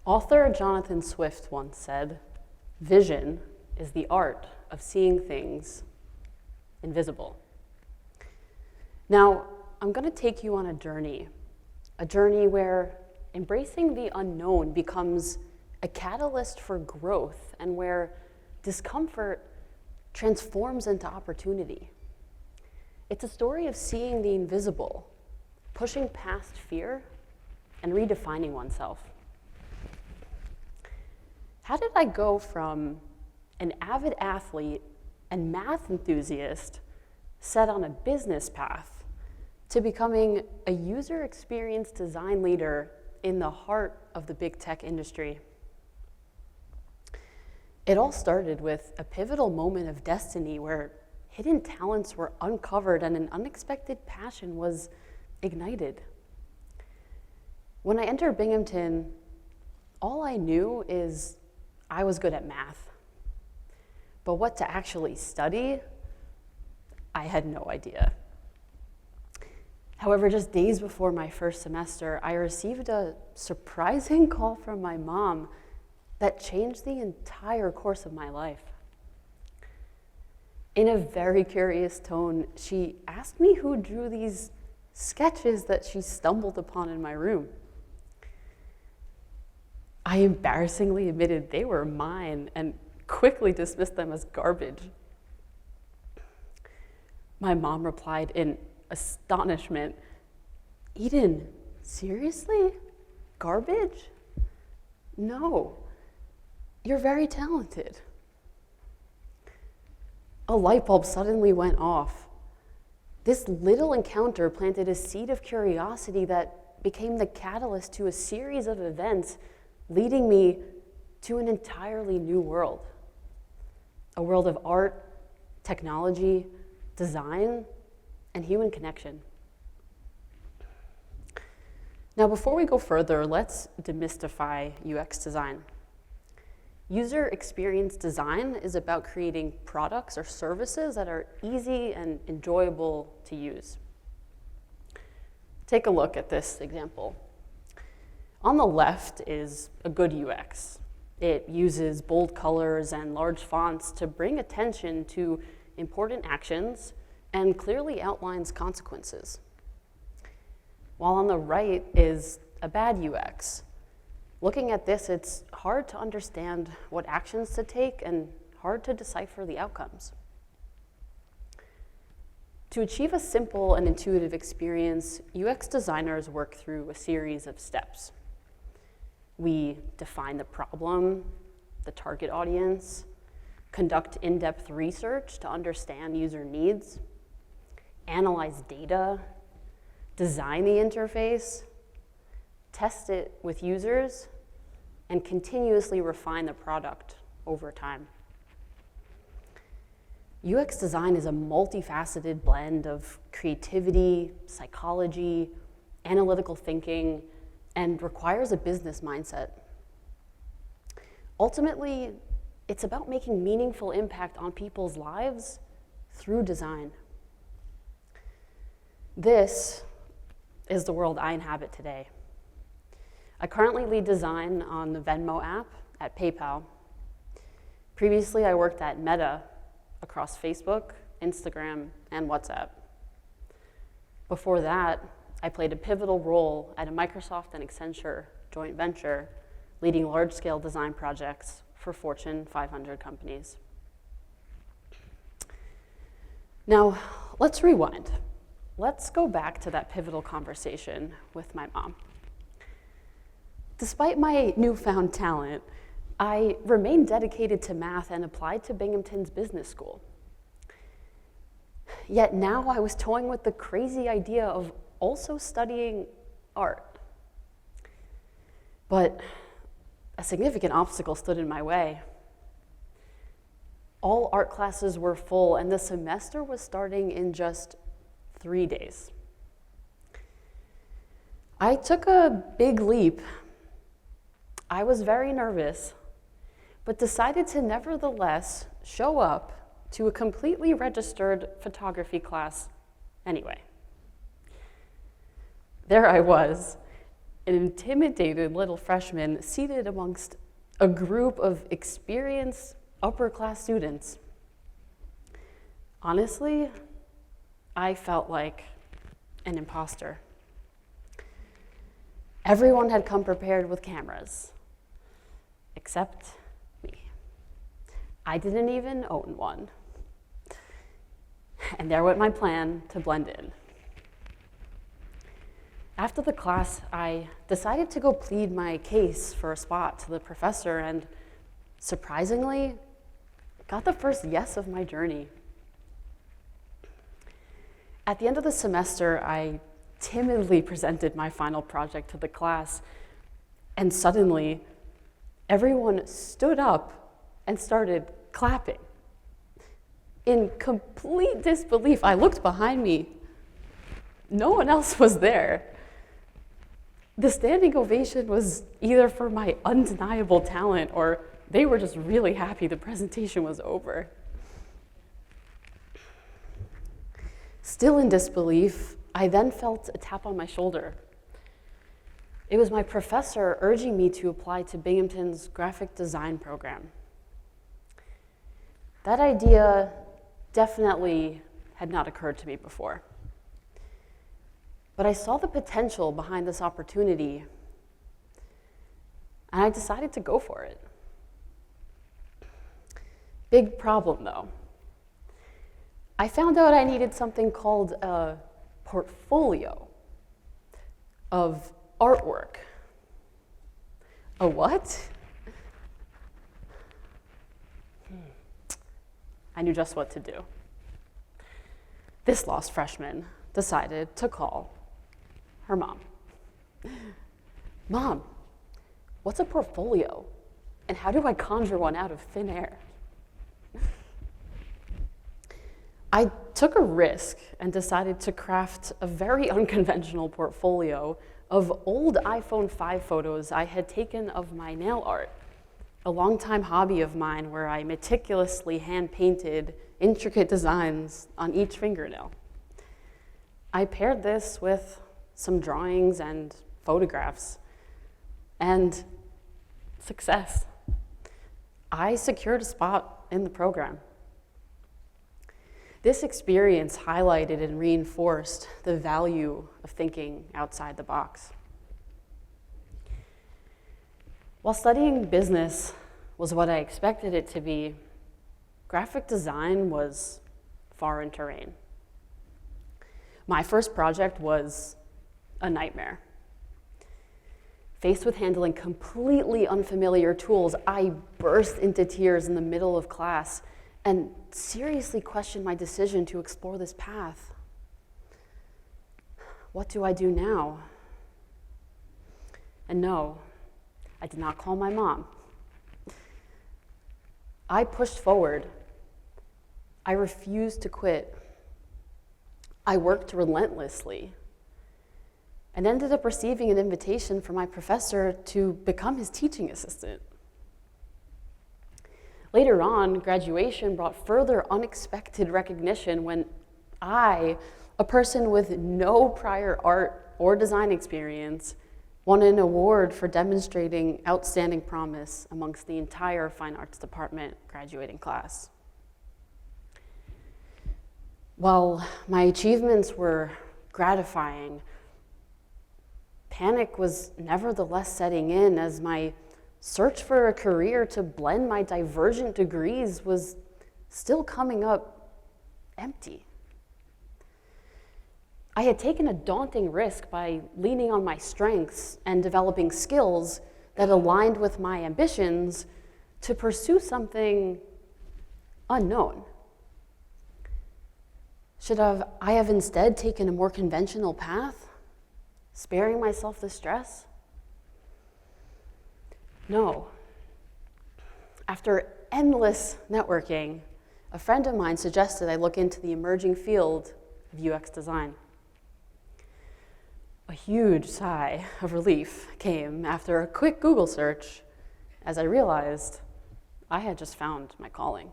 Author Jonathan Swift once said, "Vision is the art of seeing things invisible." Now, I'm going to take you on a journey where embracing the unknown becomes a catalyst for growth and where discomfort transforms into opportunity. It's a story of seeing the invisible, pushing past fear, and redefining oneself. How did I go from an avid athlete and math enthusiast set on a business path to becoming a user experience design leader in the heart of the big tech industry? It all started with a pivotal moment of destiny where hidden talents were uncovered and an unexpected passion was ignited. When I entered Binghamton, all I knew is I was good at math. But what to actually study, I had no idea. However, just days before my first semester, I received a surprising call from my mom that changed the entire course of my life. In a very curious tone, she asked me who drew these sketches that she stumbled upon in my room. I embarrassingly admitted they were mine and quickly dismissed them as garbage. My mom replied in astonishment, "Eden, seriously? Garbage? No, you're very talented." A light bulb suddenly went off. This little encounter planted a seed of curiosity that became the catalyst to a series of events leading me to an entirely new world. A world of art, technology, design, and human connection. Now, before we go further, let's demystify UX design. User experience design is about creating products or services that are easy and enjoyable to use. Take a look at this example. On the left is a good UX. It uses bold colors and large fonts to bring attention to important actions and clearly outlines consequences. While on the right is a bad UX. Looking at this, it's hard to understand what actions to take and hard to decipher the outcomes. To achieve a simple and intuitive experience, UX designers work through a series of steps. We define the problem, the target audience, conduct in-depth research to understand user needs, analyze data, design the interface, test it with users, and continuously refine the product over time. UX design is a multifaceted blend of creativity, psychology, analytical thinking, and requires a business mindset. Ultimately, it's about making meaningful impact on people's lives through design. This is the world I inhabit today. I currently lead design on the Venmo app at PayPal. Previously, I worked at Meta across Facebook, Instagram, and WhatsApp. Before that, I played a pivotal role at a Microsoft and Accenture joint venture, leading large-scale design projects for Fortune 500 companies. Now, let's rewind. Let's go back to that pivotal conversation with my mom. Despite my newfound talent, I remained dedicated to math and applied to Binghamton's business school. Yet now I was toying with the crazy idea of also studying art. But a significant obstacle stood in my way. All art classes were full, and the semester was starting in just 3 days. I took a big leap. I was very nervous, but decided to nevertheless show up to a completely registered photography class anyway. There I was, an intimidated little freshman seated amongst a group of experienced upper-class students. Honestly, I felt like an imposter. Everyone had come prepared with cameras, except me. I didn't even own one. And there went my plan to blend in. After the class, I decided to go plead my case for a spot to the professor and, surprisingly, got the first yes of my journey. At the end of the semester, I timidly presented my final project to the class, and suddenly, everyone stood up and started clapping. In complete disbelief, I looked behind me. No one else was there. The standing ovation was either for my undeniable talent or they were just really happy the presentation was over. Still in disbelief, I then felt a tap on my shoulder. It was my professor urging me to apply to Binghamton's graphic design program. That idea definitely had not occurred to me before. But I saw the potential behind this opportunity, and I decided to go for it. Big problem, though. I found out I needed something called a portfolio of artwork. A what? I knew just what to do. This lost freshman decided to call her mom. Mom, what's a portfolio? And how do I conjure one out of thin air? I took a risk and decided to craft a very unconventional portfolio of old iPhone 5 photos I had taken of my nail art, a longtime hobby of mine where I meticulously hand-painted intricate designs on each fingernail. I paired this with some drawings and photographs, and success. I secured a spot in the program. This experience highlighted and reinforced the value of thinking outside the box. While studying business was what I expected it to be, graphic design was foreign terrain. My first project was a nightmare. Faced with handling completely unfamiliar tools, I burst into tears in the middle of class and seriously questioned my decision to explore this path. What do I do now? And no, I did not call my mom. I pushed forward. I refused to quit. I worked relentlessly and ended up receiving an invitation from my professor to become his teaching assistant. Later on, graduation brought further unexpected recognition when I, a person with no prior art or design experience, won an award for demonstrating outstanding promise amongst the entire Fine Arts Department graduating class. While my achievements were gratifying, panic was nevertheless setting in as my search for a career to blend my divergent degrees was still coming up empty. I had taken a daunting risk by leaning on my strengths and developing skills that aligned with my ambitions to pursue something unknown. Should I have instead taken a more conventional path, sparing myself the stress? No. After endless networking, a friend of mine suggested I look into the emerging field of UX design. A huge sigh of relief came after a quick Google search as I realized I had just found my calling.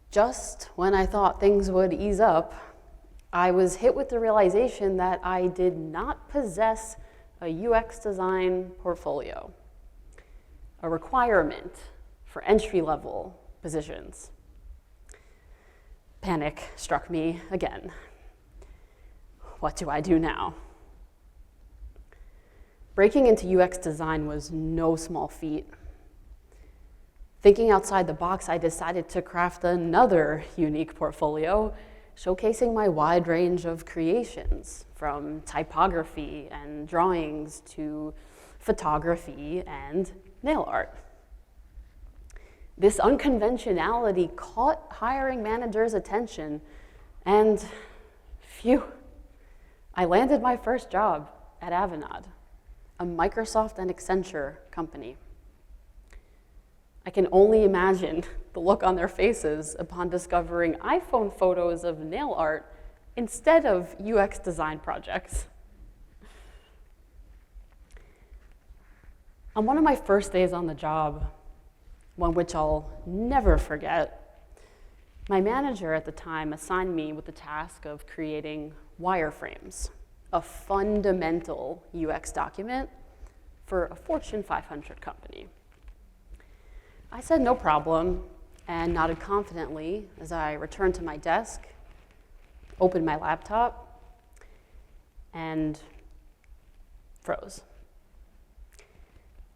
Just when I thought things would ease up, I was hit with the realization that I did not possess a UX design portfolio, a requirement for entry-level positions. Panic struck me again. What do I do now? Breaking into UX design was no small feat. Thinking outside the box, I decided to craft another unique portfolio, showcasing my wide range of creations, from typography and drawings to photography and nail art. This unconventionality caught hiring managers' attention, and phew, I landed my first job at Avanade, a Microsoft and Accenture company. I can only imagine the look on their faces upon discovering iPhone photos of nail art instead of UX design projects. On one of my first days on the job, one which I'll never forget, my manager at the time assigned me with the task of creating wireframes, a fundamental UX document for a Fortune 500 company. I said no problem and nodded confidently as I returned to my desk, opened my laptop, and froze.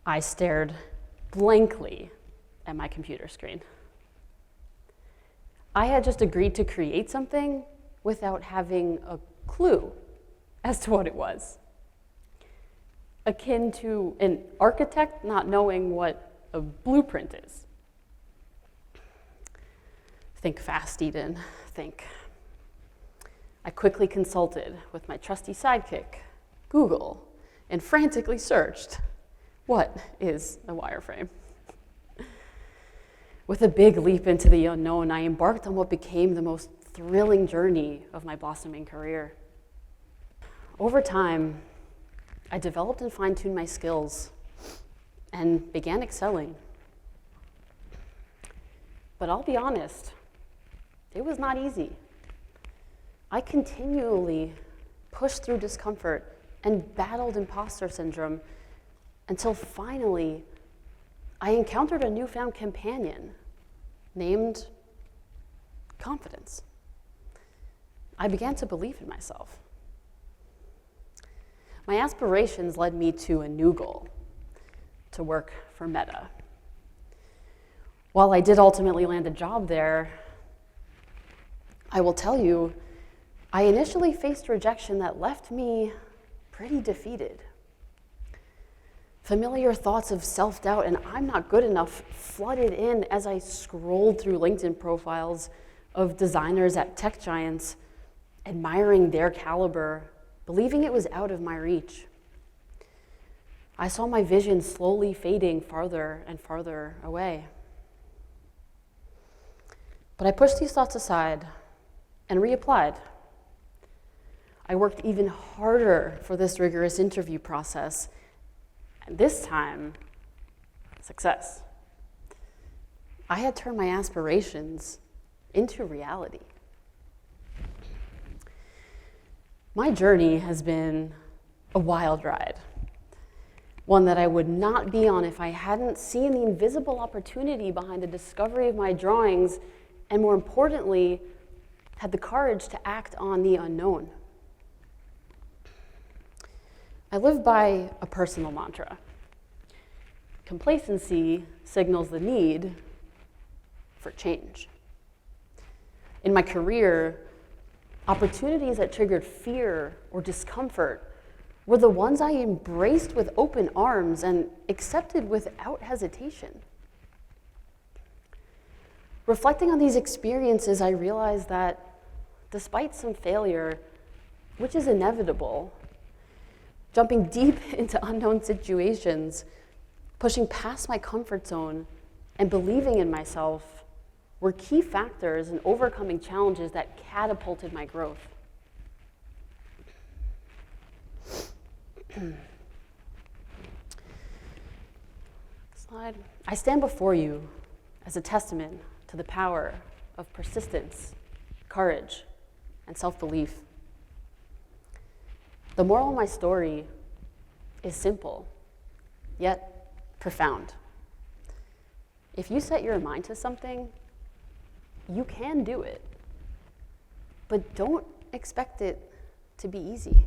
I stared blankly at my computer screen. I had just agreed to create something without having a clue as to what it was. Akin to an architect not knowing what a blueprint is. Think fast, Eden, think. I quickly consulted with my trusty sidekick, Google, and frantically searched, what is a wireframe? With a big leap into the unknown, I embarked on what became the most thrilling journey of my blossoming career. Over time, I developed and fine-tuned my skills and began excelling. But I'll be honest, it was not easy. I continually pushed through discomfort and battled imposter syndrome until finally I encountered a newfound companion named confidence. I began to believe in myself. My aspirations led me to a new goal, to work for Meta. While I did ultimately land a job there, I will tell you, I initially faced rejection that left me pretty defeated. Familiar thoughts of self-doubt and I'm not good enough flooded in as I scrolled through LinkedIn profiles of designers at tech giants, admiring their caliber, believing it was out of my reach. I saw my vision slowly fading farther and farther away. But I pushed these thoughts aside and reapplied. I worked even harder for this rigorous interview process, and this time, success. I had turned my aspirations into reality. My journey has been a wild ride, one that I would not be on if I hadn't seen the invisible opportunity behind the discovery of my drawings, and more importantly, had the courage to act on the unknown. I live by a personal mantra. Complacency signals the need for change. In my career, opportunities that triggered fear or discomfort were the ones I embraced with open arms and accepted without hesitation. Reflecting on these experiences, I realized that despite some failure, which is inevitable, jumping deep into unknown situations, pushing past my comfort zone, and believing in myself were key factors in overcoming challenges that catapulted my growth. Slide. I stand before you as a testament to the power of persistence, courage, and self-belief. The moral of my story is simple, yet profound. If you set your mind to something, you can do it, but don't expect it to be easy.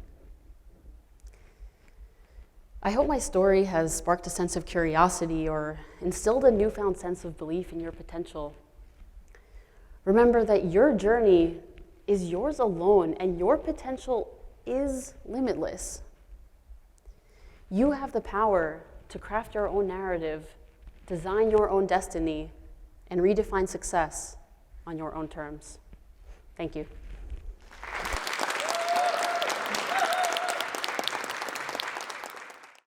I hope my story has sparked a sense of curiosity or instilled a newfound sense of belief in your potential. Remember that your journey is yours alone and your potential is limitless. You have the power to craft your own narrative, design your own destiny, and redefine success on your own terms. Thank you.